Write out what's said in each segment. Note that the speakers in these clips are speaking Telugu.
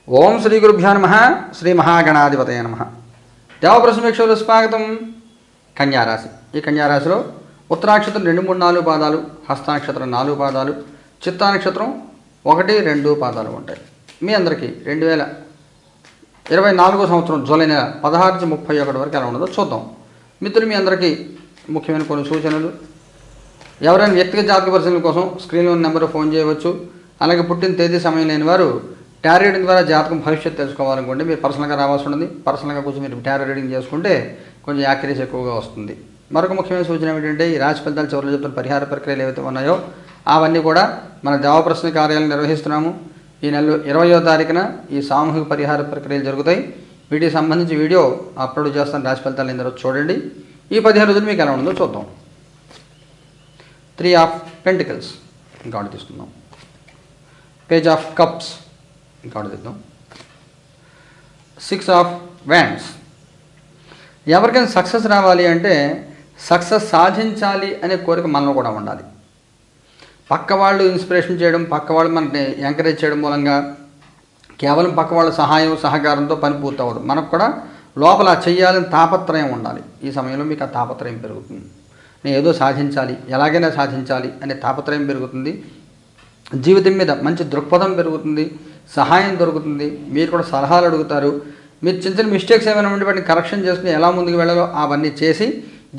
ఓం శ్రీ గురుభ్యో నమః. శ్రీ మహాగణాధిపతయ నమః. దేవప్రసమీక్షలు స్వాగతం. కన్యారాశి. ఈ కన్యారాశిలో ఉత్తరాక్షత్రం 2, 3, 4 పాదాలు, హస్తానక్షత్రం 4 పాదాలు, చిత్తానక్షత్రం 1, 2 పాదాలు ఉంటాయి. మీ అందరికీ 2024 సంవత్సరం జూలై నెల 16 నుంచి 31 వరకు ఎలా ఉండదో చూద్దాం. మిత్రులు, మీ అందరికీ ముఖ్యమైన కొన్ని సూచనలు. ఎవరైనా వ్యక్తిగత జాతక పరిశీలన కోసం స్క్రీన్లో ఉన్న నెంబర్ ఫోన్ చేయవచ్చు. అలాగే పుట్టిన తేదీ సమయం లేని వారు టారో రీడింగ్ ద్వారా జాతకం భవిష్యత్తు తెలుసుకోవాలనుకోండి మీరు పర్సనల్గా రావాల్సి ఉంటుంది. పర్సనల్గా కూర్చొని మీరు టారో రీడింగ్ చేసుకుంటే కొంచెం యాక్యురసీ ఎక్కువగా వస్తుంది. మరొక ముఖ్యమైన సూచన ఏమిటంటే, ఈ రాశి ఫలితాలు చివరిలో చెప్తున్న పరిహార ప్రక్రియలు ఏవైతే ఉన్నాయో అవన్నీ కూడా మన దేవప్రసన్న కార్యాలయం నిర్వహిస్తున్నాము. ఈ నెల 20వ తారీఖున ఈ సామూహిక పరిహార ప్రక్రియలు జరుగుతాయి. వీటికి సంబంధించి వీడియో అప్లోడ్ చేస్తాను. రాశి ఫలితాలు అందరూ చూడండి. ఈ 15 రోజులు మీకు ఎలా ఉందో చూద్దాం. 3 ఆఫ్ పెంటికల్స్ ఇంకోటి తీసుకుందాం. పేజ్ ఆఫ్ కప్స్ ఇంకోటి తీద్దాం. 6 ఆఫ్ వ్యాండ్స్. ఎవరికైనా సక్సెస్ రావాలి అంటే సక్సెస్ సాధించాలి అనే కోరిక మనలో కూడా ఉండాలి. పక్క వాళ్ళు ఇన్స్పిరేషన్ చేయడం, పక్క వాళ్ళు మనని ఎంకరేజ్ చేయడం మూలంగా కేవలం పక్క వాళ్ళ సహాయం సహకారంతో పని పూర్తవదు. మనకు కూడా లోపల చెయ్యాలని తాపత్రయం ఉండాలి. ఈ సమయంలో మీకు ఆ తాపత్రయం పెరుగుతుంది. నేను ఏదో సాధించాలి, ఎలాగైనా సాధించాలి అనే తాపత్రయం పెరుగుతుంది. జీవితం మీద మంచి దృక్పథం పెరుగుతుంది, సహాయం దొరుకుతుంది. మీరు కూడా సలహాలు అడుగుతారు. మీరు చిన్న చిన్న మిస్టేక్స్ ఏమైనా ఉంటే వాటిని కరెక్షన్ చేసుకుని ఎలా ముందుకు వెళ్ళాలో అవన్నీ చేసి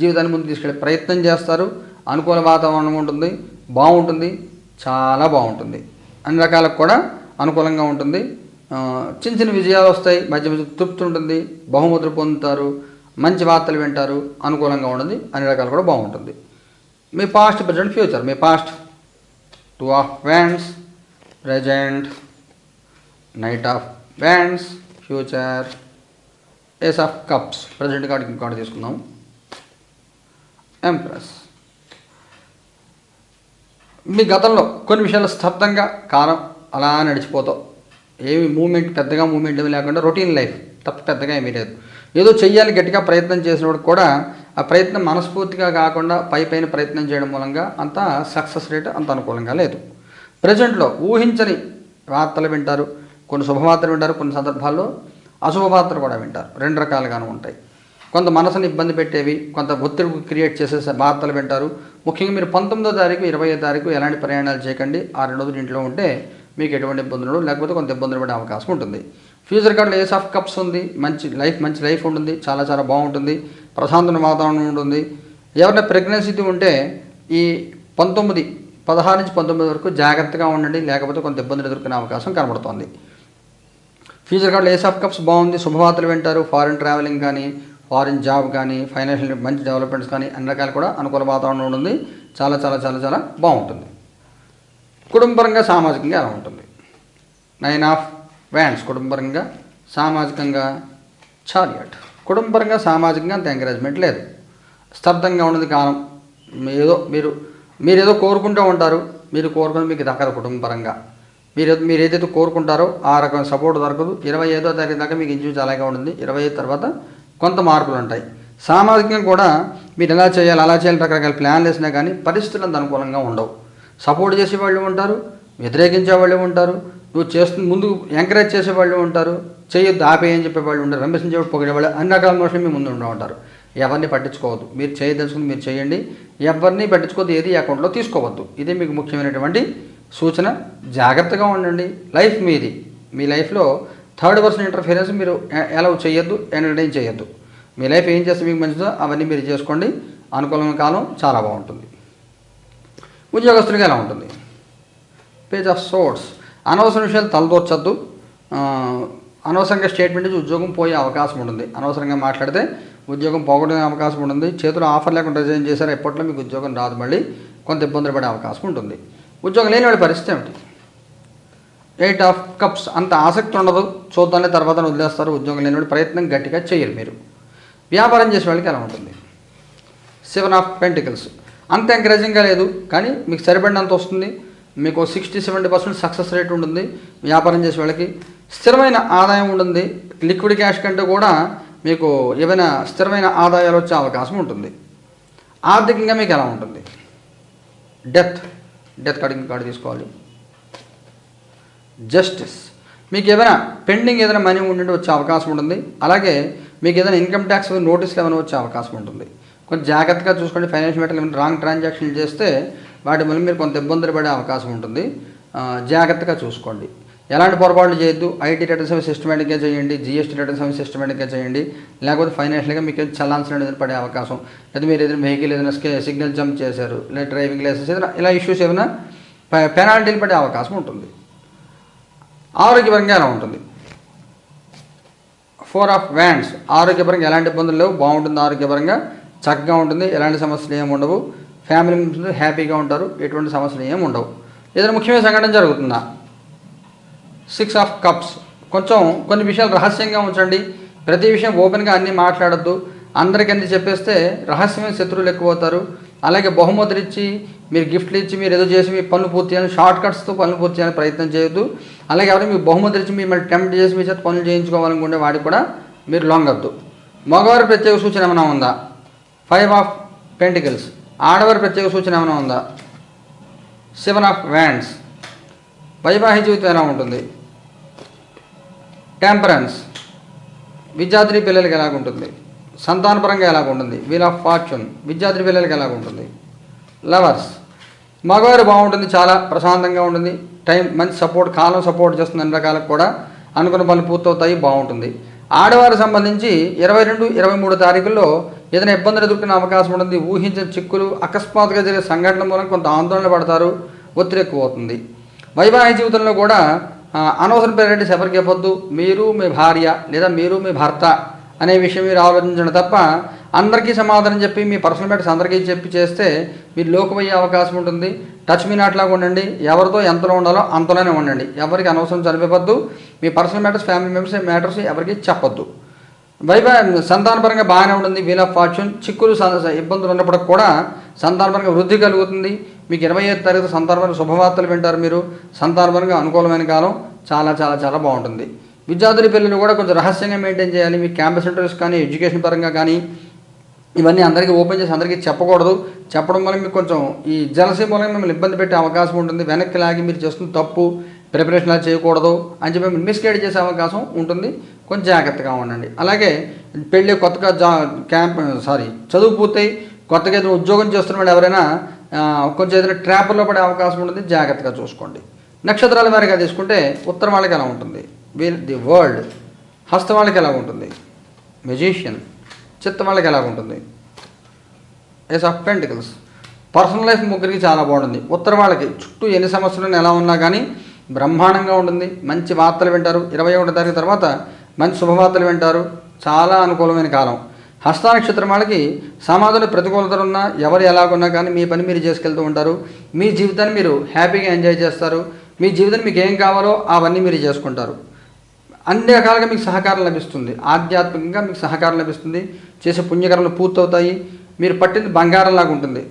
జీవితాన్ని ముందుకు తీసుకెళ్ళే ప్రయత్నం చేస్తారు. అనుకూల వాతావరణం ఉంటుంది, బాగుంటుంది, చాలా బాగుంటుంది. అన్ని రకాలకు కూడా అనుకూలంగా ఉంటుంది. చిన్న చిన్న విజయాలు వస్తాయి, మధ్య మధ్య తృప్తి ఉంటుంది, బహుమతులు పొందుతారు, మంచి వార్తలు వింటారు, అనుకూలంగా ఉంటుంది. అన్ని రకాలు కూడా బాగుంటుంది. మీ పాస్ట్, ప్రజెంట్, ఫ్యూచర్. మీ past 2 of wands, present knight of wands, future ace of cups. Present card ఇంకోటి తీసుకుందాం. ఎంప్రెస్. మీ గతంలో కొన్ని విషయాలు స్తబ్దంగా కాలం అలా నడిచిపోతావు. ఏమి పెద్దగా మూమెంట్ ఏమి లేకుండా రొటీన్ లైఫ్ తప్ప పెద్దగా ఏమీ లేదు. ఏదో చెయ్యాలి గట్టిగా ప్రయత్నం చేసినప్పుడు కూడా ఆ ప్రయత్నం మనస్ఫూర్తిగా కాకుండా పైన ప్రయత్నం చేయడం మూలంగా అంత సక్సెస్ రేట్ అంత అనుకూలంగా లేదు. ప్రజెంట్లో ఊహించని వార్తలు వింటారు, కొన్ని శుభవార్తలు వింటారు, కొన్ని సందర్భాల్లో అశుభవార్తలు కూడా వింటారు. 2 రకాలుగాను ఉంటాయి. కొంత మనసుని ఇబ్బంది పెట్టేవి, కొంత ఒత్తిడి క్రియేట్ చేసే వార్తలు వింటారు. ముఖ్యంగా మీరు 19వ తారీఖు 20వ తారీఖు ఎలాంటి ప్రయాణాలు చేయకండి. ఆ 2 రోజులు ఇంట్లో ఉంటే మీకు ఎటువంటి ఇబ్బందులు లేకపోతే కొంత ఇబ్బందులు పడే అవకాశం ఉంటుంది. ఫ్యూచర్ కార్డులో ఏస్ ఆఫ్ కప్స్ ఉంది. మంచి లైఫ్ ఉంటుంది, చాలా చాలా బాగుంటుంది. ప్రశాంతమైన వాతావరణం ఉంటుంది. ఎవరైనా ప్రెగ్నెన్సీ ఉంటే ఈ 16 నుంచి 19 వరకు జాగ్రత్తగా ఉండండి, లేకపోతే కొంత ఇబ్బందులు ఎదుర్కొనే అవకాశం కనబడుతోంది. ఫ్యూచర్ కార్డులో ఏస్ ఆఫ్ కప్స్ బాగుంది. శుభవార్తలు వింటారు. ఫారిన్ ట్రావెలింగ్ కానీ, ఫారిన్ జాబ్ కానీ, ఫైనాన్షియల్ మంచి డెవలప్మెంట్స్ కానీ అన్ని రకాలు కూడా అనుకూల వాతావరణం ఉంటుంది. చాలా చాలా చాలా చాలా బాగుంటుంది. కుటుంబపరంగా సామాజికంగా ఎలా ఉంటుంది? 9 ఆఫ్ వ్యాండ్స్. కుటుంబపరంగా సామాజికంగా చారియట్. కుటుంబపరంగా సామాజికంగా అంత ఎంకరేజ్మెంట్ లేదు, స్తబ్దంగా ఉన్నది కాలం. మీరేదో కోరుకుంటూ ఉంటారు, మీరు కోరుకుని మీకు దక్కదు. కుటుంబపరంగా మీరు ఏదైతే కోరుకుంటారో ఆ రకమైన సపోర్ట్ దొరకదు. 25వ తారీఖు దాకా మీకు ఇంచుమించు అలాగే ఉంటుంది. 25 తర్వాత కొంత మార్పులు ఉంటాయి. సామాజికంగా కూడా మీరు ఎలా చేయాలి అలా చేయాలి రకరకాల ప్లాన్లు వేసినా కానీ పరిస్థితులు అంత అనుకూలంగా ఉండవు. సపోర్ట్ చేసేవాళ్ళు ఉంటారు, వ్యతిరేకించే వాళ్ళు ఉంటారు, నువ్వు చేస్తుంది ముందు ఎంకరేజ్ చేసేవాళ్ళు ఉంటారు, చేయొద్దు ఆపేయని చెప్పేవాళ్ళు ఉంటారు, విమర్శించేవాళ్ళు పొగిడేవాళ్ళు, అన్ని రకాల మనుషులు మీ ముందు ఉంటారు. ఎవరిని పట్టించుకోవద్దు. మీరు చేయదలుచుకుని మీరు చేయండి. ఎవరిని పట్టించుకోవద్దు, ఏది అకౌంట్లో తీసుకోవద్దు. ఇదే మీకు ముఖ్యమైనటువంటి సూచన. జాగ్రత్తగా ఉండండి. లైఫ్ మీది. మీ లైఫ్లో థర్డ్ పర్సన్ ఇంటర్ఫీరెన్స్ మీరు అలౌ చేయొద్దు, ఎంటర్టైన్ చేయొద్దు. మీ లైఫ్ ఏం చేస్తే మీకు మంచిదో అవన్నీ మీరు చేసుకోండి. అనుకూలమైన కాలం చాలా బాగుంటుంది. ఉద్యోగస్తులుగా ఎలా ఉంటుంది? Page of swords. అనవసర విషయాలు తలదూర్చొద్దు. అనవసరంగా స్టేట్మెంట్ నుంచి ఉద్యోగం పోయే అవకాశం ఉంటుంది. అనవసరంగా మాట్లాడితే ఉద్యోగం పోగొట్టే అవకాశం ఉంటుంది. చేతిలో ఆఫర్ లేకుండా రిజైన్ చేశారు, ఎప్పట్లో మీకు ఉద్యోగం రాదు, మళ్ళీ కొంత ఇబ్బందులు పడే అవకాశం ఉంటుంది. ఉద్యోగం లేని వాడి పరిస్థితి ఏమిటి? 8 ఆఫ్ కప్స్. అంత ఆసక్తి ఉండదు, చూద్దాంలే తర్వాత వదిలేస్తారు. ఉద్యోగం లేని వాడి ప్రయత్నం గట్టిగా చేయరు మీరు. వ్యాపారం చేసే వాళ్ళకి ఎలా ఉంటుంది? 7 ఆఫ్ పెంటికల్స్. అంత ఎంకరేజింగ్గా లేదు, కానీ మీకు సరిపడినంత వస్తుంది. మీకు 60-70% సక్సెస్ రేట్ ఉంటుంది. వ్యాపారం చేసే వాళ్ళకి స్థిరమైన ఆదాయం ఉంటుంది. లిక్విడ్ క్యాష్ కంటే కూడా మీకు ఏమైనా స్థిరమైన ఆదాయాలు వచ్చే అవకాశం ఉంటుంది. ఆర్థికంగా మీకు ఎలా ఉంటుంది? డెత్ కార్డు తీసుకోవాలి. జస్టిస్. మీకు ఏదైనా పెండింగ్ ఏదైనా మనీ ఉండి వచ్చే అవకాశం ఉంటుంది. అలాగే మీకు ఏదైనా ఇన్కమ్ ట్యాక్స్ నోటీసులు ఏమైనా వచ్చే అవకాశం ఉంటుంది. కొంచెం జాగ్రత్తగా చూసుకోండి. ఫైనాన్షియల్ మ్యాటర్లు ఏమైనా రాంగ్ ట్రాన్సాక్షన్ చేస్తే వాటి వల్ల మీరు కొంత ఇబ్బందులు పడే అవకాశం ఉంటుంది. జాగ్రత్తగా చూసుకోండి. ఎలాంటి పొరపాట్లు చేయొద్దు. ఐటీ రిటర్న్స్ అవి సిస్టమేటిక్గా చేయండి, జిఎస్టీ రిటర్న్స్ అవి సిస్టమేటిక్గా చేయండి. లేకపోతే ఫైనాన్షియల్గా మీకు చలాన్స్ అనేది పడే అవకాశం, లేదా మీరు ఏదైనా వెహికల్ ఏదైనా సిగ్నల్ జంప్ చేశారు, లేదా డ్రైవింగ్ లైసెన్స్ ఏదైనా ఇలా ఇష్యూస్ ఏమైనా పెనాల్టీలు పడే అవకాశం ఉంటుంది. ఆరోగ్యపరంగా ఎలా ఉంటుంది? 4 ఆఫ్ వ్యాండ్స్. ఆరోగ్యపరంగా ఎలాంటి ఇబ్బందులు లేవు, బాగుంటుంది. ఆరోగ్యపరంగా చక్కగా ఉంటుంది, ఎలాంటి సమస్యలు ఏమి ఉండవు. ఫ్యామిలీ మెంబర్స్ హ్యాపీగా ఉంటారు, ఎటువంటి సమస్యలు ఏమి ఉండవు. ఏదైనా ముఖ్యమైన సంఘటన జరుగుతుందా? 6 ఆఫ్ కప్స్. కొంచెం కొన్ని విషయాలు రహస్యంగా ఉంచండి. ప్రతి విషయం ఓపెన్గా అన్నీ మాట్లాడద్దు. అందరికీ అన్నీ చెప్పేస్తే రహస్యమైన శత్రువులు ఎక్కువ అవుతారు. అలాగే బహుమతులు ఇచ్చి, మీరు గిఫ్ట్లు ఇచ్చి, మీరు ఏదో చేసి మీ పనులు పూర్తి చేయాలని షార్ట్ కట్స్తో పనులు పూర్తి చేయాలని ప్రయత్నం చేయొద్దు. అలాగే ఎవరైనా మీకు బహుమతులు ఇచ్చి మిమ్మల్ని టెంప్ట్ చేసి మీ చేత పనులు చేయించుకోవాలనుకుంటే వాడికి కూడా మీరు లొంగద్దు. మగవారి ప్రత్యేక సూచన ఏమైనా ఉందా? 5 ఆఫ్ పెంటికల్స్. ఆడవారి ప్రత్యేక సూచన ఏమైనా ఉందా? 7 ఆఫ్ వ్యాండ్స్. వైవాహిక జీవితం ఎలా ఉంటుంది? టెంపరెన్స్. విద్యార్థి పిల్లలకి ఎలాగుంటుంది? సంతానపరంగా ఎలాగుంటుంది? Wheel of fortune. విద్యార్థి పిల్లలకి ఎలాగుంటుంది? లవర్స్. మగవారు బాగుంటుంది, చాలా ప్రశాంతంగా ఉంటుంది. టైం మంచి సపోర్ట్, కాలం సపోర్ట్ చేస్తుంది. అన్ని రకాలకు కూడా అనుకున్న పనులు పూర్తవుతాయి, బాగుంటుంది. ఆడవారికి సంబంధించి 22, 23 తారీఖుల్లో ఏదైనా ఇబ్బందులు ఎదుర్కొనే అవకాశం ఉంటుంది. ఊహించిన చిక్కులు, అకస్మాత్తుగా జరిగే సంఘటన మూలంగా కొంత ఆందోళన పడతారు, ఒత్తిడి ఎక్కువ అవుతుంది. వైవాహిక జీవితంలో కూడా అనవసరం పేరెంట్స్ ఎవరికి ఇవ్వద్దు. మీరు మీ భార్య లేదా మీరు మీ భర్త అనే విషయం మీరు ఆలోచించండి తప్ప అందరికీ సమాధానం చెప్పి మీ పర్సనల్ మ్యాటర్స్ అందరికీ చెప్పి చేస్తే మీరు లోకమయ్యే అవకాశం ఉంటుంది. టచ్ మీ నాట్లాగా ఉండండి. ఎవరితో ఎంతలో ఉండాలో అంతలోనే ఉండండి. ఎవరికి అనవసరం చనిపోవద్దు. మీ personal matters, family members matters ఎవరికి చెప్పొద్దు. సంతానపరంగా బాగానే ఉంటుంది. వీల్ ఆఫ్ ఫార్చ్యూన్. చిక్కులు ఇబ్బందులు ఉన్నప్పటికి కూడా సంతానపరంగా వృద్ధి కలుగుతుంది. మీకు 25వ తారీఖు సంతానపరంగా శుభవార్తలు వింటారు. మీరు సంతానపరంగా అనుకూలమైన కాలం, చాలా చాలా చాలా బాగుంటుంది. విద్యార్థుల పిల్లలు కూడా కొంచెం రహస్యంగా మెయింటైన్ చేయాలి. మీ క్యాంపస్ ఇంటర్వ్యూస్ కానీ, ఎడ్యుకేషన్ పరంగా కానీ ఇవన్నీ అందరికీ ఓపెన్ చేసి అందరికీ చెప్పకూడదు. చెప్పడం వల్ల మీకు కొంచెం ఈ జలసీ మూలంగా మిమ్మల్ని ఇబ్బంది పెట్టే అవకాశం ఉంటుంది. వెనక్కి లాగి మీరు చేస్తున్న తప్పు, ప్రిపరేషన్ అలా చేయకూడదు అని చెప్పి మిమ్మల్ని మిస్గైడ్ చేసే అవకాశం ఉంటుంది. కొంచెం జాగ్రత్తగా ఉండండి. అలాగే పెళ్ళి కొత్తగా చదువు పూర్తయి కొత్తగా ఏదైనా ఉద్యోగం చేస్తున్న వాళ్ళు ఎవరైనా కొంచెం ఏదైనా ట్రాప్లో పడే అవకాశం ఉంటుంది. జాగ్రత్తగా చూసుకోండి. నక్షత్రాల వారిగా తీసుకుంటే ఉత్తరం వాళ్ళకి ఎలా ఉంటుంది? The world. హస్త వాళ్ళకి ఎలా ఉంటుంది? మెజిషియన్. చిత్త వాళ్ళకి ఎలా ఉంటుంది? Ace of pentacles. Personal life ముగ్గురికి చాలా బాగుంటుంది. ఉత్తర వాళ్ళకి చుట్టూ ఎన్ని సమస్యలు ఎలా ఉన్నా కానీ బ్రహ్మాండంగా ఉంటుంది. మంచి వార్తలు వింటారు. 21వ తారీఖు తర్వాత మంచి శుభవార్తలు వింటారు. చాలా అనుకూలమైన కాలం. హస్త నక్షత్రం వాళ్ళకి సమాజంలో ప్రతికూలతలు ఉన్నా, ఎవరు ఎలాగున్నా కానీ మీ పని మీరు చేసుకెళ్తూ ఉంటారు. మీ జీవితాన్ని మీరు హ్యాపీగా ఎంజాయ్ చేస్తారు. మీ జీవితాన్ని మీకు ఏం కావాలో అవన్నీ మీరు చేసుకుంటారు. అన్ని రకాలుగా మీకు సహకారం లభిస్తుంది. ఆధ్యాత్మికంగా మీకు సహకారం లభిస్తుంది. చేసే పుణ్యకర్మలు పూర్తవుతాయి. మీరు పట్టింది బంగారంలాగా ఉంటుంది.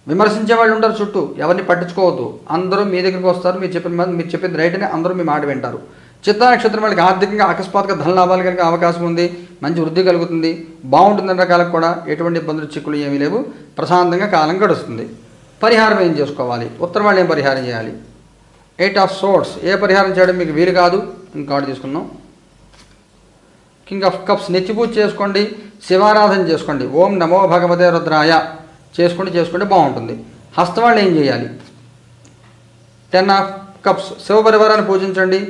విమర్శించే వాళ్ళు ఉంటారు చుట్టూ, ఎవరిని పట్టించుకోవద్దు. అందరూ మీ దగ్గరికి వస్తారు. మీరు చెప్పింది రైట్ అని అందరూ మీ మాట వింటారు. చిత్తా నక్షత్రం వాళ్ళకి ఆర్థికంగా అకస్మాత్తుగా ధన లాభాలు కలిగే అవకాశం ఉంది. మంచి వృద్ధి కలుగుతుంది. బాగుంటుంది. అన్ని రకాలకు కూడా ఎటువంటి ఇబ్బందులు, చిక్కులు ఏమీ లేవు. ప్రశాంతంగా కాలం గడుస్తుంది. పరిహారం ఏం చేసుకోవాలి? ఉత్తరం వాళ్ళు ఏం పరిహారం చేయాలి? 8 ఆఫ్ సోర్డ్స్. ఏ పరిహారం చేయడం మీకు వీలు కాదు. ఇంకోటి తీసుకుందాం. King of cups. నెత్తిపూజ చేసుకోండి. శివారాధన చేసుకోండి. ఓం నమో భగవతే రుద్రాయ చేసుకుంటే బాగుంటుంది. హస్త వాళ్ళు ఏం చేయాలి? 10 ఆఫ్ కప్స్. శివ పరివారాన్ని పూజించండి.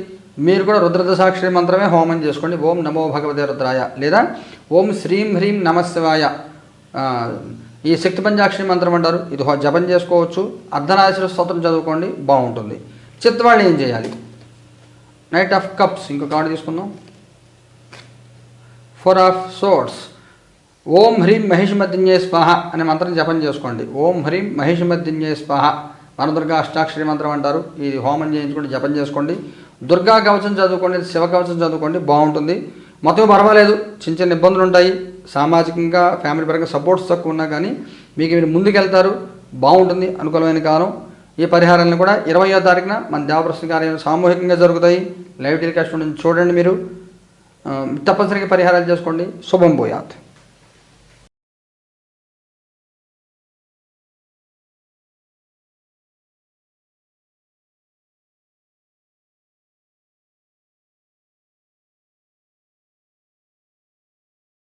మీరు కూడా రుద్రదశాక్షరి మంత్రమే హోమం చేసుకోండి. ఓం నమో భగవతే రుద్రాయ లేదా ఓం శ్రీం హ్రీం నమశివాయ. ఈ శక్తి పంచాక్షరి మంత్రం అంటారు. ఇది జపం చేసుకోవచ్చు. అర్ధనారీశ్వర స్తోత్రం చదువుకోండి, బాగుంటుంది. చిత్తవాళ్ళు ఏం చేయాలి? Knight of cups. ఇంకో కార్డు తీసుకుందాం. 4 ఆఫ్ సోర్డ్స్. ఓం హ్రీం మహిషమద్దిన్యే స్వాహ అనే మంత్రం జపం చేసుకోండి. ఓం హ్రీం మహిషమద్దిన్యే స్వాహ వనదుర్గా అష్టాక్షరి మంత్రం అంటారు. ఇది హోమం చేయించుకోండి, జపం చేసుకోండి. దుర్గా కవచం చదువుకోండి, శివ కవచం చదువుకోండి, బాగుంటుంది. మొత్తం పర్వాలేదు. చిన్న ఇబ్బందులు ఉంటాయి. సామాజికంగా ఫ్యామిలీ పరంగా సపోర్ట్స్ తక్కువ ఉన్నా కానీ మీరు ముందుకెళ్తారు, బాగుంటుంది. అనుకూలమైన కాలం. ఈ పరిహారాలను కూడా 20వ తారీఖున మన దేవప్రసన్న కార్యాలయం సామూహికంగా జరుగుతాయి. లైవ్ టెలికాస్ట్ నుంచి చూడండి. మీరు తప్పనిసరిగా పరిహారాలు చేసుకోండి. శుభం భూయాత్.